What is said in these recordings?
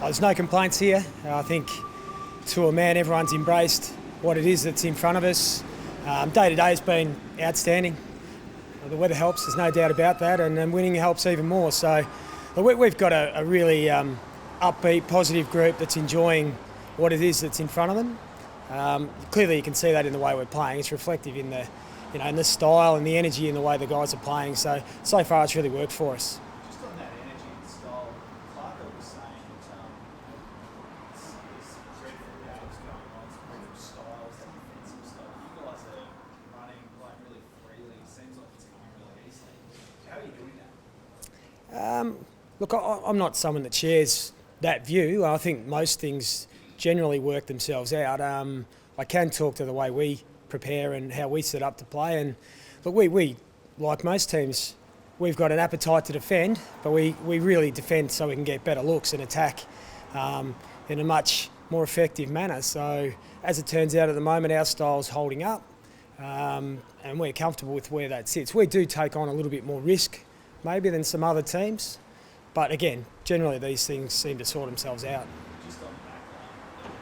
There's no complaints here. I think to a man everyone's embraced what it is that's in front of us. Day to day has been outstanding. The weather helps, there's no doubt about that, and winning helps even more. So we've got a really upbeat, positive group that's enjoying what it is that's in front of them. Clearly you can see that in the way we're playing. It's reflective in the, in the style and the energy in the way the guys are playing. So far it's really worked for us. Just on that energy and style, Clarko was saying that there's dreadful games going on, some dreadful styles, that defensive stuff. You guys are running like really freely. It seems like it's going really easily. How are you doing that? Look, I'm not someone that shares that view. I think most things generally work themselves out. I can talk to the way we prepare and how we set up to play. And look, we like most teams, we've got an appetite to defend, but we really defend so we can get better looks and attack in a much more effective manner. So as it turns out at the moment, our style's holding up, and we're comfortable with where that sits. We do take on a little bit more risk maybe than some other teams, but again, generally these things seem to sort themselves out. Just on backline,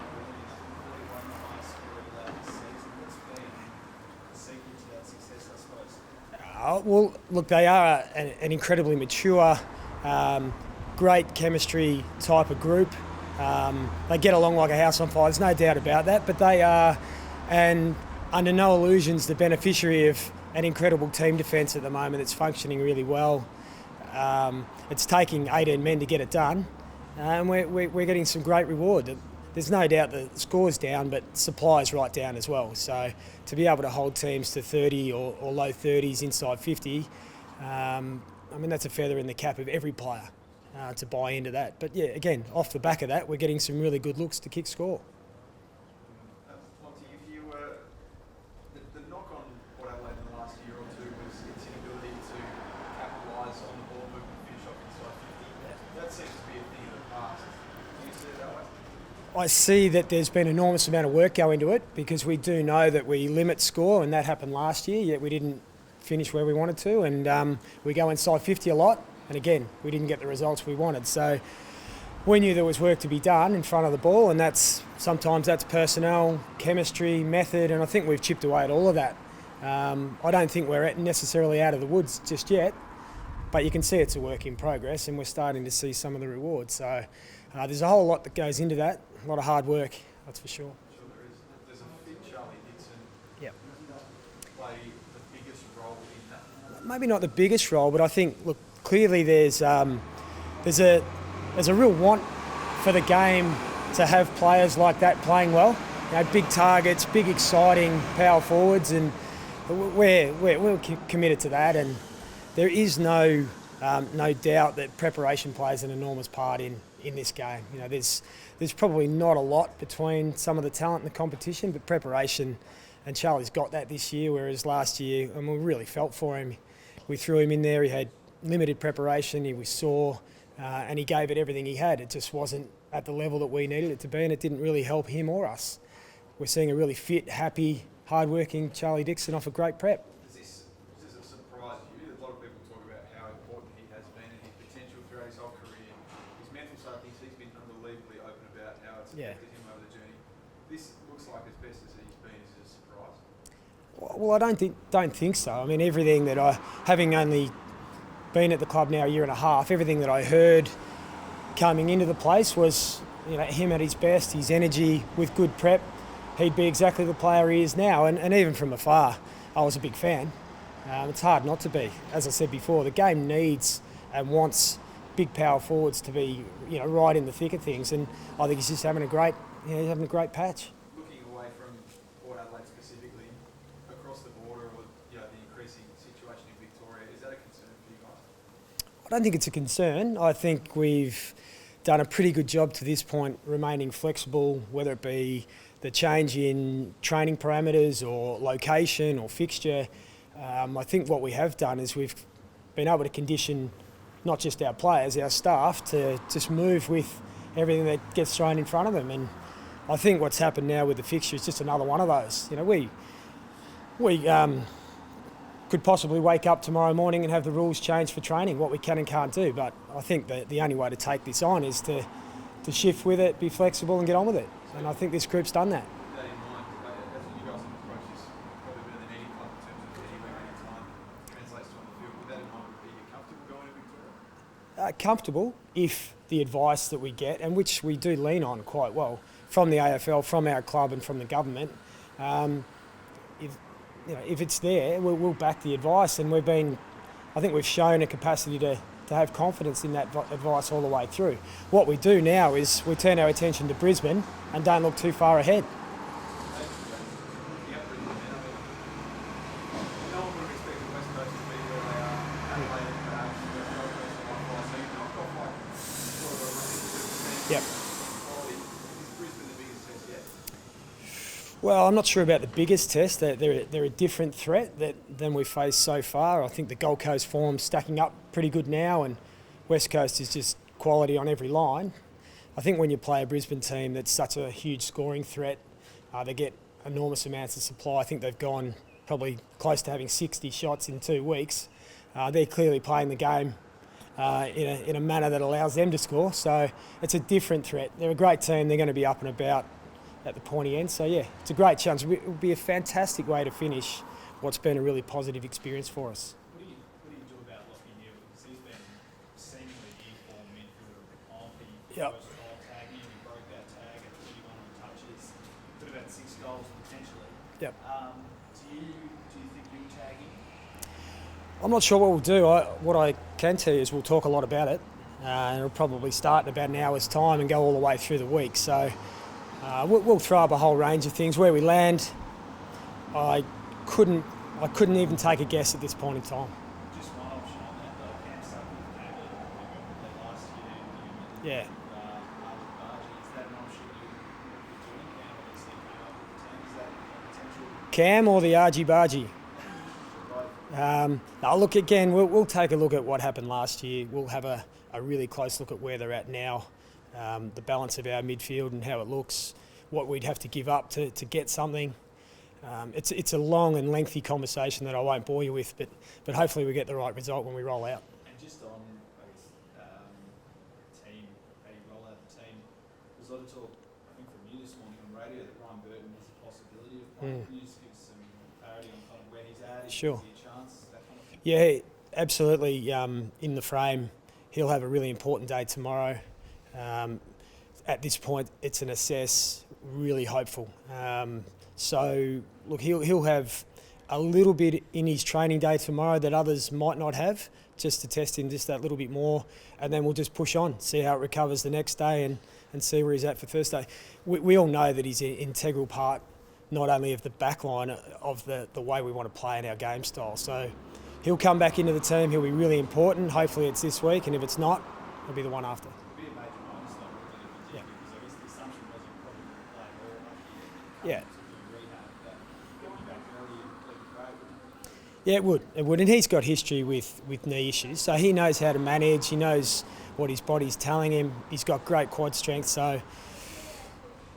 41 highest scorer last season. What's been the secret to that success, I suppose? Well, look, they are an incredibly mature, great chemistry type of group. They get along like a house on fire, there's no doubt about that, but they are, and under no illusions, the beneficiary of an incredible team defence at the moment. It's functioning really well. It's taking 18 men to get it done, and we're getting some great reward. There's no doubt the score's down, but supply's right down as well. So to be able to hold teams to 30 or low 30s inside 50, that's a feather in the cap of every player to buy into that. But yeah, again, off the back of that, we're getting some really good looks to kick score. Monty, if you were the knock on Port Adelaide in the last year or two was its inability to capitalise on the ball movement and finish off inside 50. Yeah. That seems to be a thing of the past. Do you see it that way? I see that there's been an enormous amount of work go into it, because we do know that we limit score, and that happened last year, yet we didn't finish where we wanted to, and we go inside 50 a lot, and again, we didn't get the results we wanted. So we knew there was work to be done in front of the ball, and sometimes that's personnel, chemistry, method, and I think we've chipped away at all of that. I don't think we're necessarily out of the woods just yet, but you can see it's a work in progress, and we're starting to see some of the rewards. So there's a whole lot that goes into that, a lot of hard work, that's for sure. Sure there is. There's a fit Charlie Dixon. Yep. Play the biggest role in that? Maybe not the biggest role, but I think, look, clearly there's a real want for the game to have players like that playing well. Big targets, big exciting power forwards, and we're committed to that. And there is no doubt that preparation plays an enormous part in this game. There's probably not a lot between some of the talent in the competition, but preparation, and Charlie's got that this year, whereas last year, and we really felt for him. We threw him in there, he had limited preparation, he was sore, and he gave it everything he had. It just wasn't at the level that we needed it to be, and it didn't really help him or us. We're seeing a really fit, happy, hard-working Charlie Dixon off a great prep. Is this a surprise to you? A lot of people talk about how important he has been and his potential throughout his whole career. His mental side of things, he's been unbelievably open about how it's affected him over the journey. This looks like as best as he's been, is it a surprise? Well, I don't think so. I mean, everything that having only been at the club now a year and a half, everything that I heard coming into the place was, him at his best, his energy with good prep. He'd be exactly the player he is now, and even from afar, I was a big fan. It's hard not to be. As I said before, the game needs and wants big power forwards to be, right in the thick of things, and I think he's just having a great patch. Looking away from Port Adelaide specifically, across the border, or the increasing situation in Victoria, is that a concern for you guys? I don't think it's a concern. I think we've done a pretty good job to this point remaining flexible, whether it be the change in training parameters or location or fixture. I think what we have done is we've been able to condition not just our players, our staff, to just move with everything that gets thrown in front of them. And I think what's happened now with the fixture is just another one of those. We could possibly wake up tomorrow morning and have the rules changed for training, what we can and can't do. But I think that the only way to take this on is to to shift with it, be flexible and get on with it. And I think this group's done that. With that in mind, as you guys have approached this probably better than any club in terms of anywhere, any time translates to on the field. With that in mind, are you comfortable going to Victoria? Comfortable if the advice that we get, and which we do lean on quite well, from the AFL, from our club and from the government, if it's there, we'll back the advice. And I think we've shown a capacity to have confidence in that advice all the way through. What we do now is we turn our attention to Brisbane and don't look too far ahead. Yep. Well, I'm not sure about the biggest test. They're a different threat than we've faced so far. I think the Gold Coast form's stacking up pretty good now, and West Coast is just quality on every line. I think when you play a Brisbane team that's such a huge scoring threat, they get enormous amounts of supply. I think they've gone probably close to having 60 shots in 2 weeks. They're clearly playing the game in a manner that allows them to score. So it's a different threat. They're a great team. They're going to be up and about at the pointy end. So yeah, it's a great challenge. It will be a fantastic way to finish what's been a really positive experience for us. What do you do about Lockie Neal? Because he's been seemingly the form midfielder of the Yep. first trial tagging. He broke that tag at 31 touches. Could have had 6 goals potentially. Yep. Do you think you'll tag him? I'm not sure what we'll do. What I can tell you is we'll talk a lot about it. And it'll probably start in about an hour's time and go all the way through the week. So we'll throw up a whole range of things. Where we land, I couldn't even take a guess at this point in time. Just one option on that though. Cam stuck with Adelaide last year. Yeah. Is that an option you're doing? Cam obviously came up with the team. Is that a potential? Cam or the Argy Bargy? Now look, again, we'll take a look at what happened last year. We'll have a really close look at where they're at now, the balance of our midfield and how it looks, what we'd have to give up to get something. It's a long and lengthy conversation that I won't bore you with, but hopefully we get the right result when we roll out. And just on, I guess, team, how you roll out the team, there's a lot of talk, I think from you this morning on radio, that Ryan Burton has a possibility of playing. Can you just give us some clarity on kind of where he's at? Sure. Is he a chance? That kind of thing? Yeah, absolutely. In the frame, he'll have a really important day tomorrow. At this point, it's an assess, really hopeful. So, look, he'll have a little bit in his training day tomorrow that others might not have, just to test him just that little bit more, and then we'll just push on, see how it recovers the next day and see where he's at for Thursday. We all know that he's an integral part not only of the back line, of the way we want to play in our game style. So he'll come back into the team, he'll be really important. Hopefully it's this week, and if it's not, it'll be the one after. It'd be a major minus though, wouldn't it, if you did, Yeah. because I guess the assumption was you probably wouldn't play all last year. Yeah. To do rehab, but getting you back early would be great, wouldn't it? Yeah, it would. And he's got history with knee issues, so he knows how to manage, he knows what his body's telling him, he's got great quad strength, so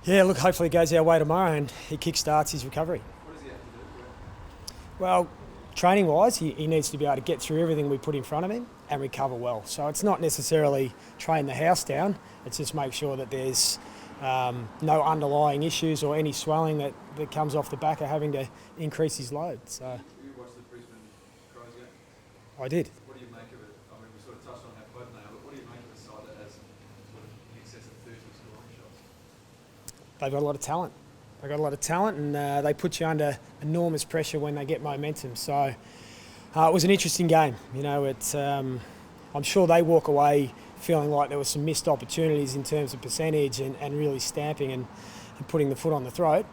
yeah, look, hopefully it goes our way tomorrow and he kickstarts his recovery. What does he have to do for it? Well, training-wise, he needs to be able to get through everything we put in front of him and recover well. So it's not necessarily train the house down, it's just make sure that there's no underlying issues or any swelling that comes off the back of having to increase his load. So You watched the Brisbane Crows game? I did. What do you make of it? I mean, we sort of touched on how close they are, but what do you make of a side that has sort of in excess of 30 scoring shots? They've got a lot of talent. They've got a lot of talent, and they put you under enormous pressure when they get momentum. So it was an interesting game. You know, I'm sure they walk away feeling like there were some missed opportunities in terms of percentage and really stamping and putting the foot on the throat.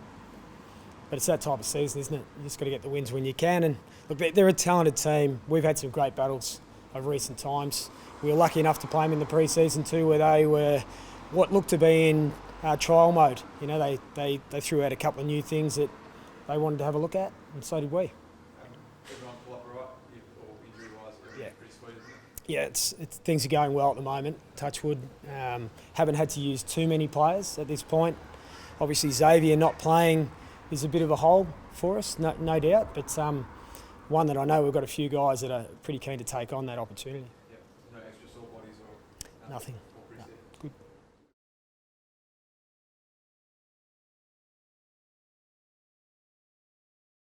But it's that type of season, isn't it? You just got to get the wins when you can. And look, they're a talented team. We've had some great battles of recent times. We were lucky enough to play them in the pre-season too, where they were what looked to be in trial mode. You know, they threw out a couple of new things that they wanted to have a look at, and so did we. Everyone pull up right, or injury-wise, everything's pretty sweet, isn't it? Yeah, it's things are going well at the moment. Touch wood. Haven't had to use too many players at this point. Obviously, Xavier not playing is a bit of a hole for us, no doubt. But one that I know we've got a few guys that are pretty keen to take on that opportunity. Yep. No extra sore bodies or Nothing.